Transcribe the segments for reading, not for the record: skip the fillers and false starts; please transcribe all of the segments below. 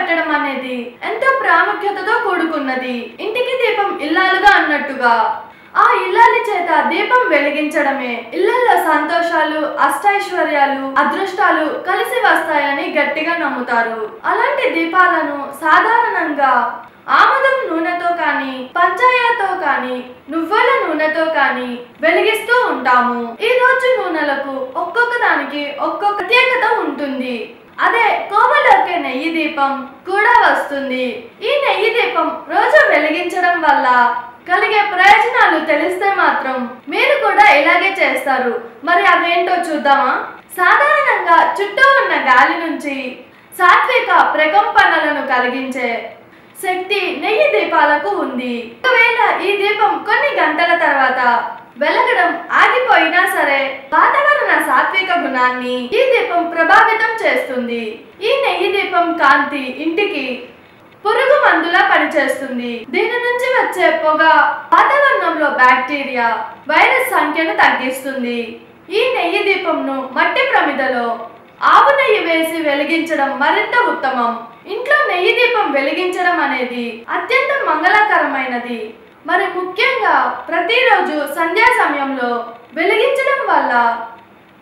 పెట్టడం అనేది ఎంతో ప్రాముఖ్యతతో కూడుకున్నది. ఇంటికి దీపం ఇల్లాలుగా అన్నట్టుగా ఆ ఇల్లాలి చేత దీపం వెలిగించడమే ఇళ్లలో సంతోషాలు, అష్టైశ్వర్యాలు, అదృష్టాలు కలిసి వస్తాయని గట్టిగా నమ్ముతారు. అలాంటి దీపాలను సాధారణంగా ఆముదం నూనెతో కానీ, పంచాయతో కానీ, నువ్వుల నూనెతో కానీ వెలిగిస్తూ ఉంటాము. ఈ రోజు నూనెలకు ఒక్కొక్క దానికి ఒక్కొక్క ప్రత్యేకత ఉంటుంది. అదే కోవలోకే నెయ్యి దీపం కూడా వస్తుంది. ఈ నెయ్యి దీపం రోజు వెలిగించడం వల్ల కలిగే ప్రయోజనాలు తెలిస్తే మాత్రం మీరు కూడా ఇలాగే చేస్తారు. మరి అవేంటో చూద్దామా? సాధారణంగా చుట్టూ ఉన్న గాలి నుంచి సాత్విక ప్రకంపనలను కలిగించే శక్తి నెయ్యి దీపాలకు ఉంది. ఒకవేళ ఈ దీపం కొన్ని గంటల తర్వాత వెలగడం ఆగిపోయినా సరే వాతావరణ సాత్విక గుణాన్ని ఈ దీపం ప్రభావితం చేస్తుంది. ఈ నెయ్యి దీపం కాంతి ఇంటికి పురుగు మందులా పనిచేస్తుంది. దీని నుంచి వచ్చే పొగ వాతావరణంలో బ్యాక్టీరియా, వైరస్ సంఖ్యను తగ్గిస్తుంది. ఈ నెయ్యి దీపంను మట్టి ప్రమిదలో ఆవు నెయ్యి వేసి వెలిగించడం మరింత ఉత్తమం. ఇంట్లో నెయ్యి దీపం వెలిగించడం అనేది అత్యంత మంగళకరమైనది. మరి ముఖ్యంగా ప్రతిరోజు సంధ్యా సమయంలో వెలిగించడం వల్ల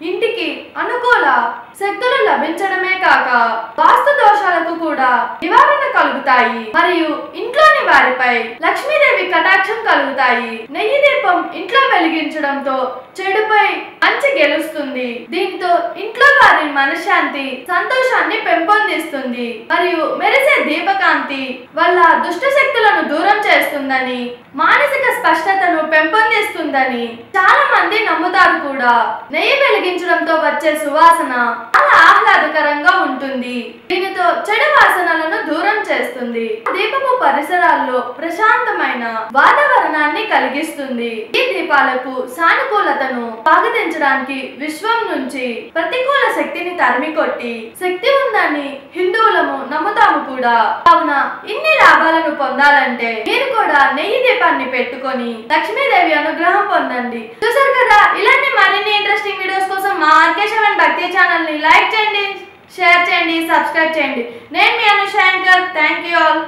ఇంటికి అనుకూల శక్తులు లభించడమే కాక వాస్తు దోషాలకు కూడా నివారణ కలుగుతాయి. మరియు ఇంట్లోని వారిపై లక్ష్మీదేవి కటాక్షం కలుగుతాయి. నెయ్యి దీపం ఇంట్లో వెలిగించడంతో చెడుపై మంచి గెలుస్తుంది. దీంతో ఇంట్లో వారి మనశ్శాంతి, సంతోషాన్ని పెంపొందిస్తుంది. మరియు మెరిసే దీపకాంతి వల్ల దుష్ట శక్తులను దూరం చేస్తుందని, మానసిక స్పష్టతను పెంపొందిస్తుందని చాలా మంది నమ్ముతారు కూడా. నెయ్యి వెలిగించడంతో వచ్చే సువాసన చాలా ఆహ్లాదకరంగా ఉంటుంది. దీనితో చెడు వాసనలను దూరం చేస్తుంది. దీపపు పరిసరాల్లో ప్రశాంతమైన వాతావరణాన్ని కలిగిస్తుంది. ఈ దీపాలకు సానుకూలతను స్వాగతించడానికి విశ్వం నుంచి ప్రతికూల శక్తిని తరిమికొట్టి శక్తి ఉందని హిందువులము నమ్ముతాము కూడా. కావున ఇన్ని లాభాలను పొందాలంటే మీరు కూడా నెయ్యి దీపాన్ని పెట్టుకొని లక్ష్మీదేవి అనుగ్రహం పొందండి. చూసారు కదా, ఇలాంటి మరిన్ని ఇంట్రెస్టింగ్ వీడియోస్ కోసం మా ఆర్కే7 భక్తి ఛానల్ ని లైక్ చేయండి, షేర్ చేయండి, సబ్స్క్రైబ్ చేయండి. నేను మీ అనుశంకర్. Thank you all.